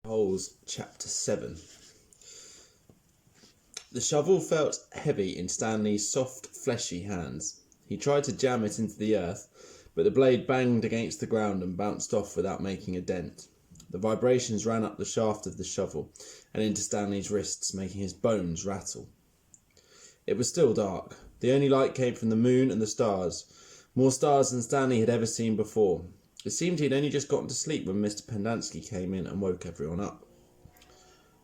Holes, Chapter 7. The shovel felt heavy in Stanley's soft, fleshy hands. He tried to jam it into the earth, but the blade banged against the ground and bounced off without making a dent. The vibrations ran up the shaft of the shovel and into Stanley's wrists, making his bones rattle. It was still dark. The only light came from the moon and the stars, more stars than Stanley had ever seen before. It seemed he had only just gotten to sleep when Mr. Pendanski came in and woke everyone up.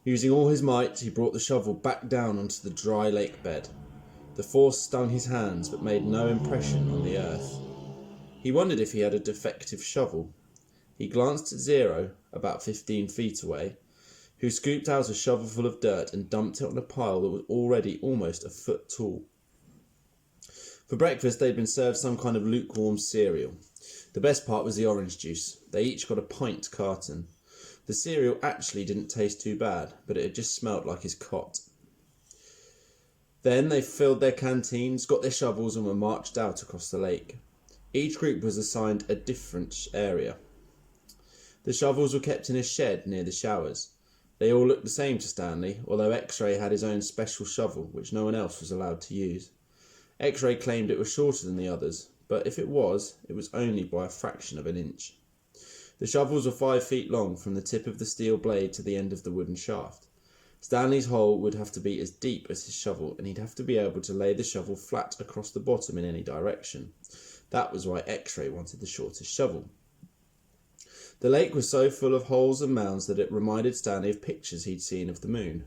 Using all his might, he brought the shovel back down onto the dry lake bed. The force stung his hands, but made no impression on the earth. He wondered if he had a defective shovel. He glanced at Zero, about 15 feet away, who scooped out a shovelful of dirt and dumped it on a pile that was already almost a foot tall. For breakfast, they'd been served some kind of lukewarm cereal. The best part was the orange juice. They each got a pint carton. The cereal actually didn't taste too bad, but it had just smelt like his cot. Then they filled their canteens, got their shovels, and were marched out across the lake. Each group was assigned a different area. The shovels were kept in a shed near the showers. They all looked the same to Stanley, although X-Ray had his own special shovel, which no one else was allowed to use. X-Ray claimed it was shorter than the others, but if it was only by a fraction of an inch. The shovels were 5 feet long from the tip of the steel blade to the end of the wooden shaft. Stanley's hole would have to be as deep as his shovel, and he'd have to be able to lay the shovel flat across the bottom in any direction. That was why X-Ray wanted the shortest shovel. The lake was so full of holes and mounds that it reminded Stanley of pictures he'd seen of the moon.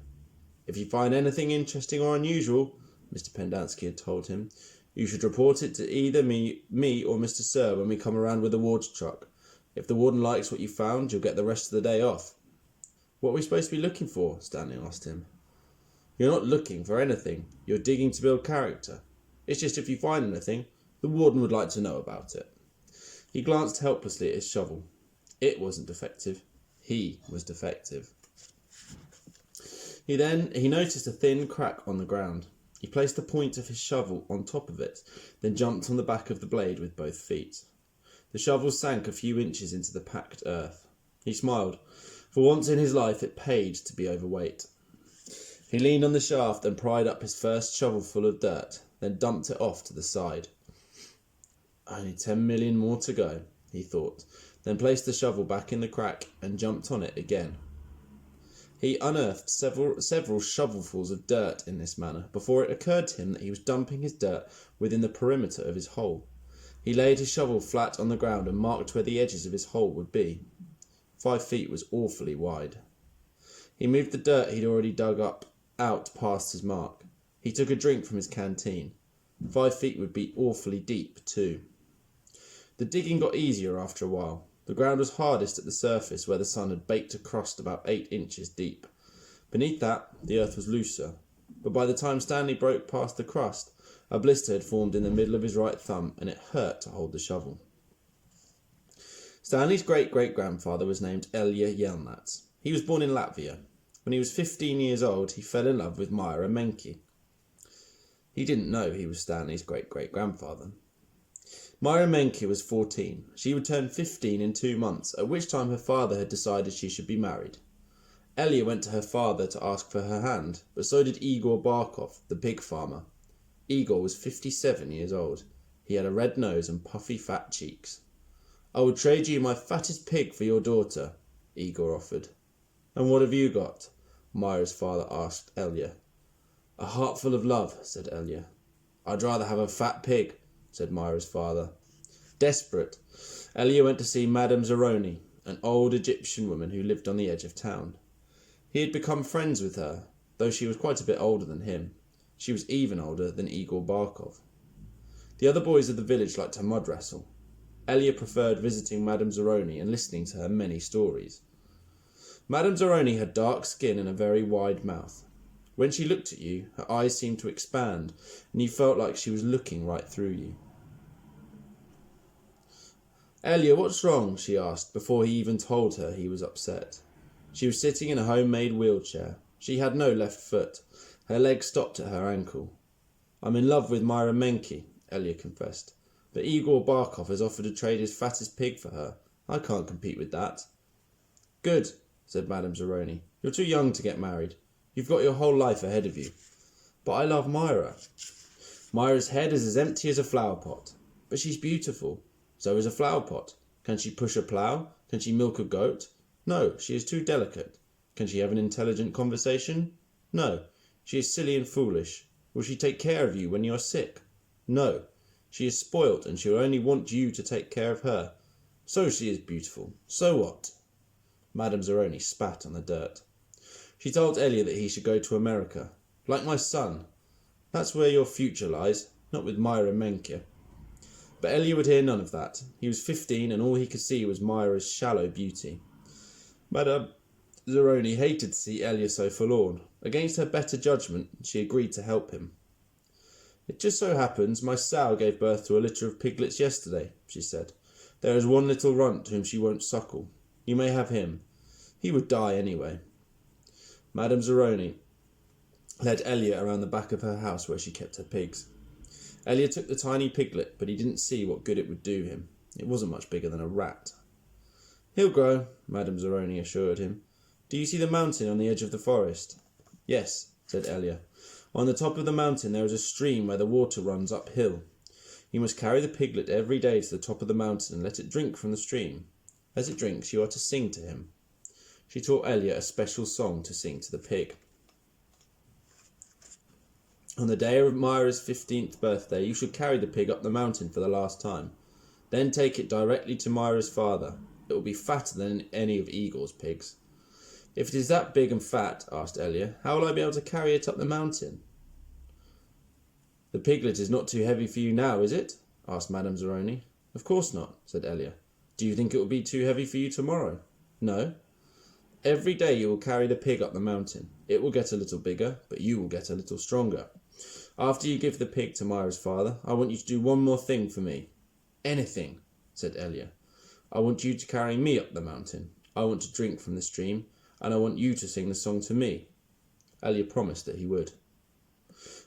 "If you find anything interesting or unusual," Mr. Pendanski had told him, "you should report it to either me or Mr. Sir when we come around with the warden truck. If the warden likes what you found, you'll get the rest of the day off." "What are we supposed to be looking for?" Stanley asked him. "You're not looking for anything. You're digging to build character. It's just if you find anything, the warden would like to know about it." He glanced helplessly at his shovel. It wasn't defective. He was defective. He noticed a thin crack on the ground. He placed the point of his shovel on top of it, then jumped on the back of the blade with both feet. The shovel sank a few inches into the packed earth. He smiled. For once in his life, it paid to be overweight. He leaned on the shaft and pried up his first shovelful of dirt, then dumped it off to the side. "Only 10 million more to go," he thought, then placed the shovel back in the crack and jumped on it again. He unearthed several shovelfuls of dirt in this manner before it occurred to him that he was dumping his dirt within the perimeter of his hole. He laid his shovel flat on the ground and marked where the edges of his hole would be. 5 feet was awfully wide. He moved the dirt he'd already dug out past his mark. He took a drink from his canteen. 5 feet would be awfully deep too. The digging got easier after a while. The ground was hardest at the surface where the sun had baked a crust about 8 inches deep. Beneath that, the earth was looser. But by the time Stanley broke past the crust, a blister had formed in the middle of his right thumb, and it hurt to hold the shovel. Stanley's great-great-grandfather was named Elya Yelnats. He was born in Latvia. When he was 15 years old, he fell in love with Myra Menke. He didn't know he was Stanley's great-great-grandfather. Myra Menke was 14. She would turn 15 in 2 months, at which time her father had decided she should be married. Elya went to her father to ask for her hand, but so did Igor Barkov, the pig farmer. Igor was 57 years old. He had a red nose and puffy fat cheeks. "I will trade you my fattest pig for your daughter," Igor offered. "And what have you got?" Myra's father asked Elya. "A heart full of love," said Elya. "I'd rather have a fat pig," said Myra's father. Desperate, Elya went to see Madame Zeroni, an old Egyptian woman who lived on the edge of town. He had become friends with her, though she was quite a bit older than him. She was even older than Igor Barkov. The other boys of the village liked to mud wrestle. Elya preferred visiting Madame Zeroni and listening to her many stories. Madame Zeroni had dark skin and a very wide mouth. When she looked at you, her eyes seemed to expand, and you felt like she was looking right through you. "Elya, what's wrong?" she asked, before he even told her he was upset. She was sitting in a homemade wheelchair. She had no left foot. Her leg stopped at her ankle. "I'm in love with Myra Menke," Elya confessed. "But Igor Barkov has offered to trade his fattest pig for her. I can't compete with that." "Good," said Madame Zeroni. You're too young to get married. You've got your whole life ahead of you. But I love Myra. Myra's head is as empty as a flower pot. But she's beautiful. So is a flower pot. Can she push a plough? Can she milk a goat? No, she is too delicate. Can she have an intelligent conversation? No, she is silly and foolish. Will she take care of you when you are sick? No, she is spoilt and she will only want you to take care of her. So she is beautiful. So what? Madame Zeroni spat on the dirt. She told Elia that he should go to America. Like my son. That's where your future lies, not with Myra Menke. But Elia would hear none of that. He was 15 and all he could see was Myra's shallow beauty. Madame Zeroni hated to see Elia so forlorn. Against her better judgment, she agreed to help him. It just so happens my sow gave birth to a litter of piglets yesterday, she said. There is one little runt whom she won't suckle. You may have him. He would die anyway. Madame Zeroni led Elia around the back of her house where she kept her pigs. Elia took the tiny piglet, but he didn't see what good it would do him. It wasn't much bigger than a rat. He'll grow, Madame Zeroni assured him. Do you see the mountain on the edge of the forest? Yes, said Elia. On the top of the mountain there is a stream where the water runs uphill. You must carry the piglet every day to the top of the mountain and let it drink from the stream. As it drinks, you are to sing to him. She taught Elia a special song to sing to the pig. On the day of Myra's 15th birthday, you should carry the pig up the mountain for the last time. Then take it directly to Myra's father. It will be fatter than any of Igor's pigs. If it is that big and fat, asked Elia, how will I be able to carry it up the mountain? The piglet is not too heavy for you now, is it? Asked Madame Zeroni. Of course not, said Elia. Do you think it will be too heavy for you tomorrow? No. Every day you will carry the pig up the mountain. It will get a little bigger, but you will get a little stronger. After you give the pig to Myra's father, I want you to do one more thing for me. Anything, said Elia. I want you to carry me up the mountain. I want to drink from the stream, and I want you to sing the song to me. Elia promised that he would.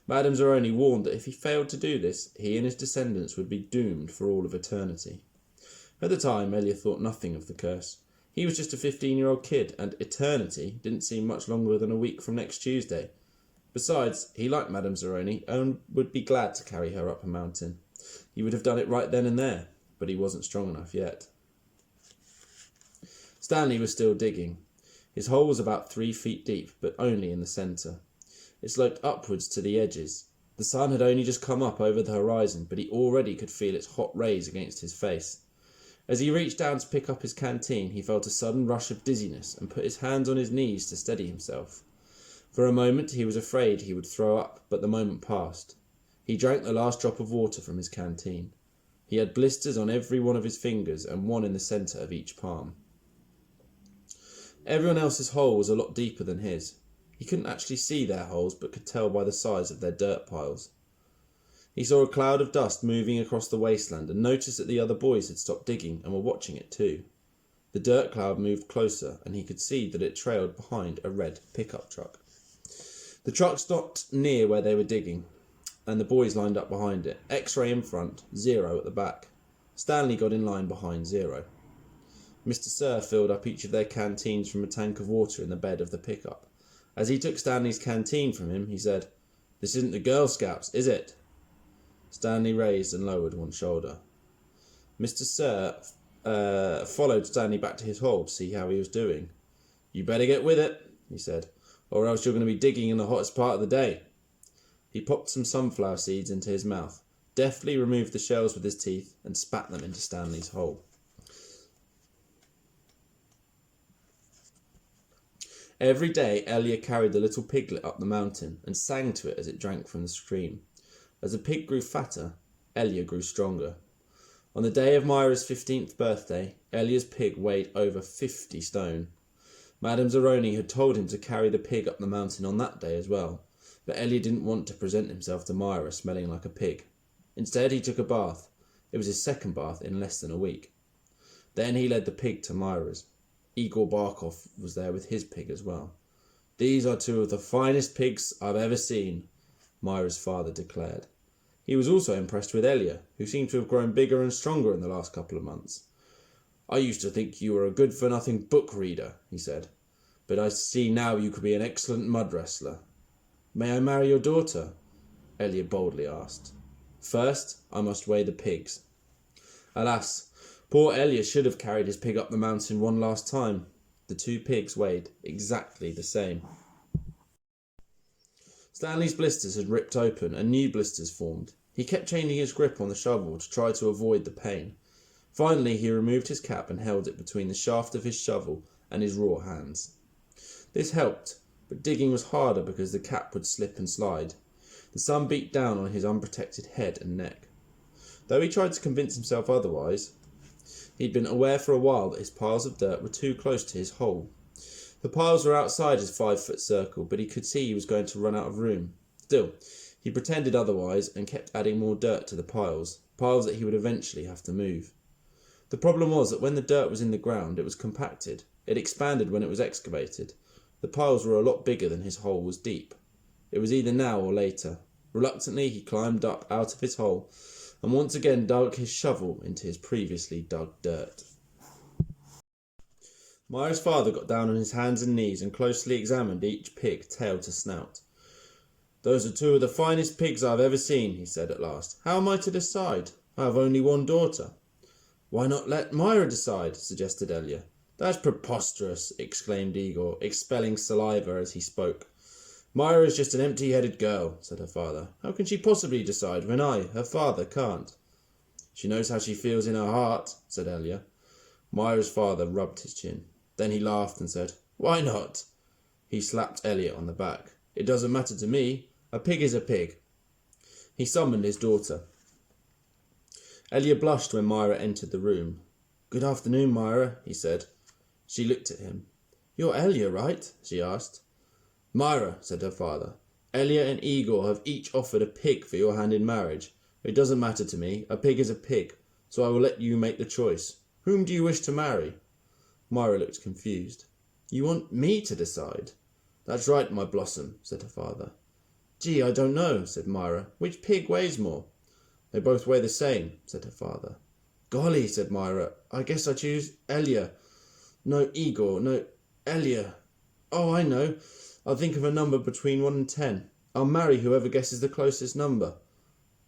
Madame Zeroni warned that if he failed to do this, he and his descendants would be doomed for all of eternity. At the time, Elia thought nothing of the curse. He was just a 15-year-old kid, and eternity didn't seem much longer than a week from next Tuesday. Besides, he liked Madame Zeroni and would be glad to carry her up a mountain. He would have done it right then and there, but he wasn't strong enough yet. Stanley was still digging. His hole was about 3 feet deep, but only in the centre. It sloped upwards to the edges. The sun had only just come up over the horizon, but he already could feel its hot rays against his face. As he reached down to pick up his canteen, he felt a sudden rush of dizziness and put his hands on his knees to steady himself. For a moment he was afraid he would throw up, but the moment passed. He drank the last drop of water from his canteen. He had blisters on every one of his fingers and one in the centre of each palm. Everyone else's hole was a lot deeper than his. He couldn't actually see their holes, but could tell by the size of their dirt piles. He saw a cloud of dust moving across the wasteland and noticed that the other boys had stopped digging and were watching it too. The dirt cloud moved closer, and he could see that it trailed behind a red pickup truck. The truck stopped near where they were digging, and the boys lined up behind it. X-ray in front, 0 at the back. Stanley got in line behind 0. Mr. Sir filled up each of their canteens from a tank of water in the bed of the pickup. As he took Stanley's canteen from him, he said, "This isn't the Girl Scouts, is it?" Stanley raised and lowered one shoulder. Mr. Sir followed Stanley back to his hole to see how he was doing. "You better get with it," he said, "or else you're going to be digging in the hottest part of the day." He popped some sunflower seeds into his mouth, deftly removed the shells with his teeth, and spat them into Stanley's hole. Every day Elia carried the little piglet up the mountain and sang to it as it drank from the stream. As the pig grew fatter, Elia grew stronger. On the day of Myra's 15th birthday, Elia's pig weighed over 50 stone. Madame Zeroni had told him to carry the pig up the mountain on that day as well, but Elia didn't want to present himself to Myra smelling like a pig. Instead, he took a bath. It was his second bath in less than a week. Then he led the pig to Myra's. Igor Barkov was there with his pig as well. "These are 2 of the finest pigs I've ever seen," Myra's father declared. He was also impressed with Elia, who seemed to have grown bigger and stronger in the last couple of months. "I used to think you were a good-for-nothing book reader," he said. but I see now you could be an excellent mud wrestler. May I marry your daughter? Elia boldly asked. First, I must weigh the pigs. Alas, poor Elia should have carried his pig up the mountain one last time. The 2 pigs weighed exactly the same. Stanley's blisters had ripped open and new blisters formed. He kept changing his grip on the shovel to try to avoid the pain. Finally, he removed his cap and held it between the shaft of his shovel and his raw hands. This helped, but digging was harder because the cap would slip and slide. The sun beat down on his unprotected head and neck. Though he tried to convince himself otherwise, he'd been aware for a while that his piles of dirt were too close to his hole. The piles were outside his 5-foot circle, but he could see he was going to run out of room. Still, he pretended otherwise and kept adding more dirt to the piles that he would eventually have to move. The problem was that when the dirt was in the ground, it was compacted. It expanded when it was excavated. The piles were a lot bigger than his hole was deep. It was either now or later. Reluctantly, he climbed up out of his hole and once again dug his shovel into his previously dug dirt. Myra's father got down on his hands and knees and closely examined each pig, tail to snout. Those are 2 of the finest pigs I've ever seen, he said at last. How am I to decide? I have only one daughter. Why not let Myra decide? Suggested Elia. That's preposterous, exclaimed Igor, expelling saliva as he spoke. Myra is just an empty-headed girl, said her father. How can she possibly decide when I, her father, can't? She knows how she feels in her heart, said Elia. Myra's father rubbed his chin. Then he laughed and said, Why not? He slapped Elliot on the back. It doesn't matter to me. A pig is a pig. He summoned his daughter. Elia blushed when Myra entered the room. Good afternoon, Myra, he said. She looked at him. You're Elia, right? She asked. Myra, said her father, Elia and Igor have each offered a pig for your hand in marriage. It doesn't matter to me. A pig is a pig, so I will let you make the choice. Whom do you wish to marry? Myra looked confused. You want me to decide? That's right, my blossom, said her father. Gee, I don't know, said Myra. Which pig weighs more? They both weigh the same, said her father. Golly, said Myra, I guess I choose Elia. No, Igor, no, Elia. Oh, I know. I'll think of a number between 1 and 10. I'll marry whoever guesses the closest number.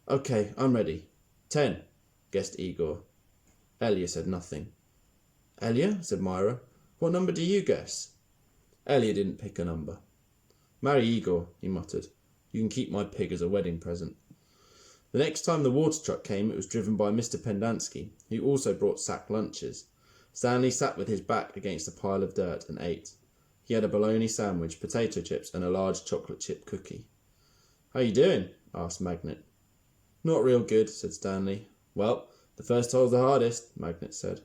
Okay, I'm ready. 10, guessed Igor. Elia said nothing. Elia, said Myra, what number do you guess? Elia didn't pick a number. Marry Igor, he muttered. You can keep my pig as a wedding present. The next time the water truck came, it was driven by Mr. Pendanski, who also brought sack lunches. Stanley sat with his back against a pile of dirt and ate. He had a bologna sandwich, potato chips, and a large chocolate chip cookie. How you doing? Asked Magnet. Not real good, said Stanley. Well, the first hole's the hardest, Magnet said.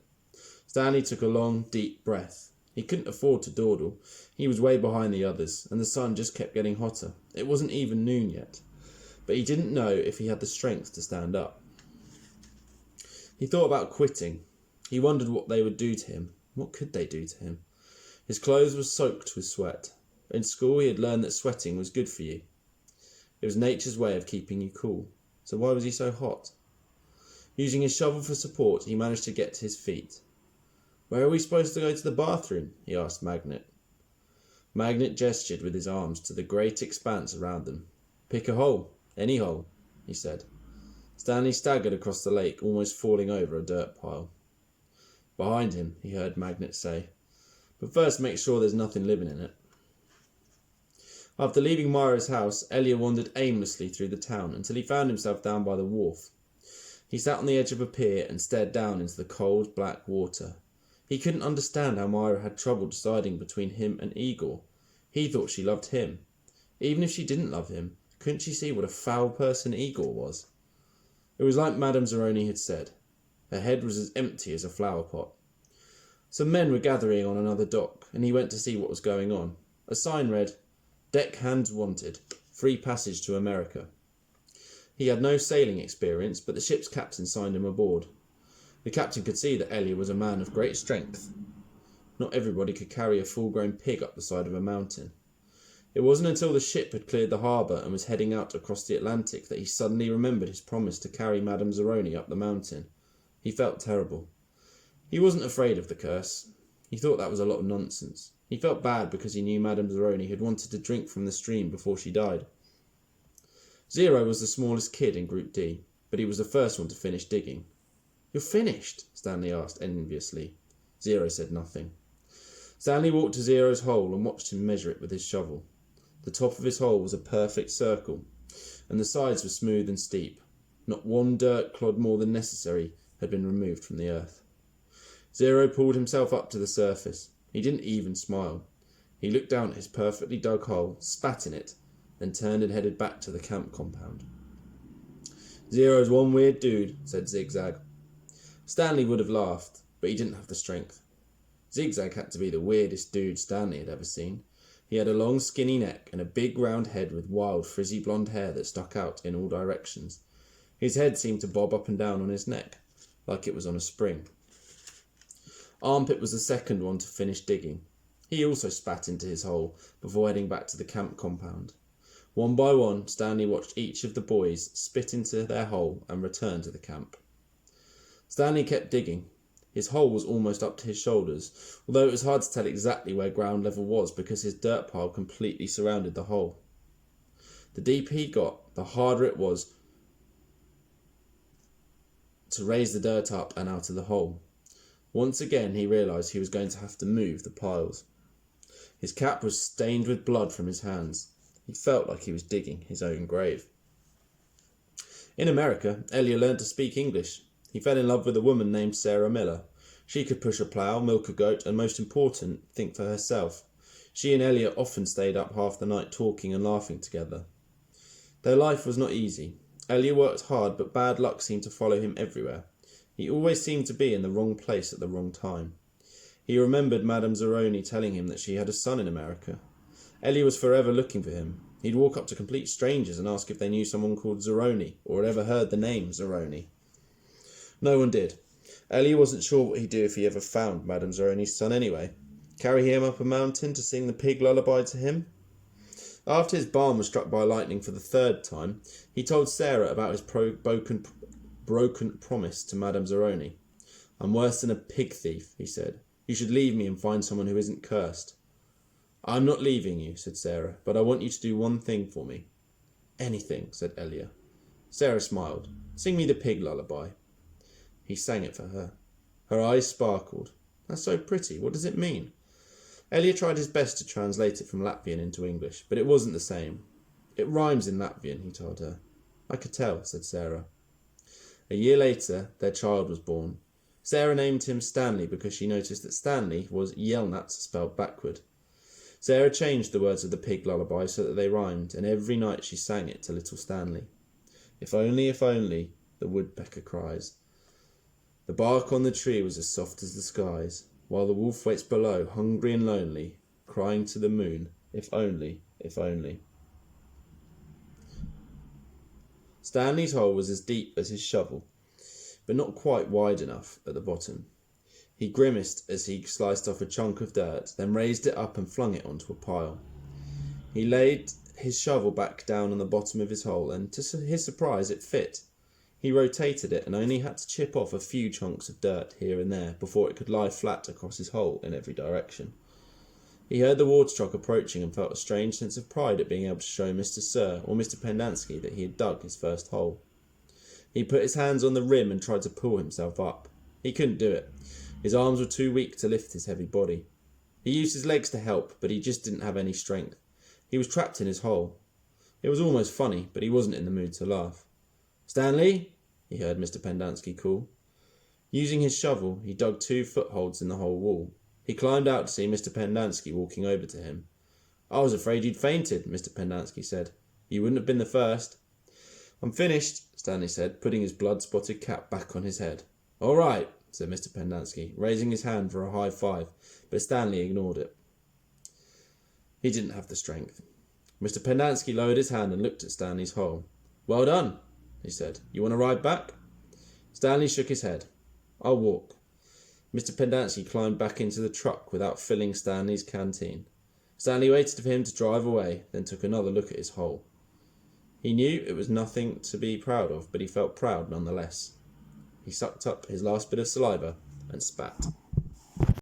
Stanley took a long, deep breath. He couldn't afford to dawdle. He was way behind the others, and the sun just kept getting hotter. It wasn't even noon yet. But he didn't know if he had the strength to stand up. He thought about quitting. He wondered what they would do to him. What could they do to him? His clothes were soaked with sweat. In school he had learned that sweating was good for you. It was nature's way of keeping you cool. So why was he so hot? Using his shovel for support, he managed to get to his feet. Where are we supposed to go to the bathroom? He asked Magnet. Magnet gestured with his arms to the great expanse around them. Pick a hole. Any hole, he said. Stanley staggered across the lake, almost falling over a dirt pile. Behind him, he heard Magnet say. But first make sure there's nothing living in it. After leaving Myra's house, Elia wandered aimlessly through the town until he found himself down by the wharf. He sat on the edge of a pier and stared down into the cold, black water. He couldn't understand how Myra had trouble deciding between him and Igor. He thought she loved him. Even if she didn't love him, couldn't she see what a foul person Igor was? It was like Madame Zeroni had said. Her head was as empty as a flower pot. Some men were gathering on another dock, and he went to see what was going on. A sign read, Deck hands wanted, free passage to America. He had no sailing experience, but the ship's captain signed him aboard. The captain could see that Elia was a man of great strength. Not everybody could carry a full-grown pig up the side of a mountain. It wasn't until the ship had cleared the harbour and was heading out across the Atlantic that he suddenly remembered his promise to carry Madame Zeroni up the mountain. He felt terrible. He wasn't afraid of the curse. He thought that was a lot of nonsense. He felt bad because he knew Madame Zeroni had wanted to drink from the stream before she died. Zero was the smallest kid in Group D, but he was the first one to finish digging. "You're finished?" Stanley asked enviously. Zero said nothing. Stanley walked to Zero's hole and watched him measure it with his shovel. The top of his hole was a perfect circle, and the sides were smooth and steep. Not one dirt clod more than necessary had been removed from the earth. Zero pulled himself up to the surface. He didn't even smile. He looked down at his perfectly dug hole, spat in it, then turned and headed back to the camp compound. "Zero's one weird dude," said Zigzag. Stanley would have laughed, but he didn't have the strength. Zigzag had to be the weirdest dude Stanley had ever seen. He had a long skinny neck and a big round head with wild frizzy blonde hair that stuck out in all directions. His head seemed to bob up and down on his neck, like it was on a spring. Armpit was the second one to finish digging. He also spat into his hole before heading back to the camp compound. One by one, Stanley watched each of the boys spit into their hole and return to the camp. Stanley kept digging. His hole was almost up to his shoulders, although it was hard to tell exactly where ground level was because his dirt pile completely surrounded the hole. The deeper he got, the harder it was to raise the dirt up and out of the hole. Once again he realised he was going to have to move the piles. His cap was stained with blood from his hands. He felt like he was digging his own grave. In America, Elia learned to speak English. He fell in love with a woman named Sarah Miller. She could push a plough, milk a goat, and most important, think for herself. She and Elia often stayed up half the night talking and laughing together. Their life was not easy. Elia worked hard, but bad luck seemed to follow him everywhere. He always seemed to be in the wrong place at the wrong time. He remembered Madame Zeroni telling him that she had a son in America. Elia was forever looking for him. He'd walk up to complete strangers and ask if they knew someone called Zeroni, or had ever heard the name Zeroni. No one did. Elia wasn't sure what he'd do if he ever found Madame Zeroni's son anyway. Carry him up a mountain to sing the pig lullaby to him? After his barn was struck by lightning for the third time, he told Sarah about his broken promise to Madame Zeroni. "I'm worse than a pig thief," he said. "You should leave me and find someone who isn't cursed." "I'm not leaving you," said Sarah, "but I want you to do one thing for me." "Anything," said Elia. Sarah smiled. "Sing me the pig lullaby." He sang it for her. Her eyes sparkled. "That's so pretty. What does it mean?" Elia tried his best to translate it from Latvian into English, but it wasn't the same. "It rhymes in Latvian," he told her. "I could tell," said Sarah. A year later, their child was born. Sarah named him Stanley because she noticed that Stanley was Yelnats spelled backward. Sarah changed the words of the pig lullaby so that they rhymed, and every night she sang it to little Stanley. If only, the woodpecker cries. The bark on the tree was as soft as the skies, while the wolf waits below, hungry and lonely, crying to the moon, if only, if only. Stanley's hole was as deep as his shovel, but not quite wide enough at the bottom. He grimaced as he sliced off a chunk of dirt, then raised it up and flung it onto a pile. He laid his shovel back down on the bottom of his hole, and to his surprise it fit. He rotated it and only had to chip off a few chunks of dirt here and there before it could lie flat across his hole in every direction. He heard the water truck approaching and felt a strange sense of pride at being able to show Mr. Sir or Mr. Pendanski that he had dug his first hole. He put his hands on the rim and tried to pull himself up. He couldn't do it. His arms were too weak to lift his heavy body. He used his legs to help, but he just didn't have any strength. He was trapped in his hole. It was almost funny, but he wasn't in the mood to laugh. "Stanley," he heard Mr. Pendanski call. Using his shovel, he dug 2 footholds in the whole wall. He climbed out to see Mr. Pendanski walking over to him. "I was afraid you'd fainted," Mr. Pendanski said. "You wouldn't have been the first." "I'm finished," Stanley said, putting his blood-spotted cap back on his head. "All right," said Mr. Pendanski, raising his hand for a high five, but Stanley ignored it. He didn't have the strength. Mr. Pendanski lowered his hand and looked at Stanley's hole. "Well done," he said. "You want to ride back?" Stanley shook his head. "I'll walk." Mr. Pendanski climbed back into the truck without filling Stanley's canteen. Stanley waited for him to drive away, then took another look at his hole. He knew it was nothing to be proud of, but he felt proud nonetheless. He sucked up his last bit of saliva and spat.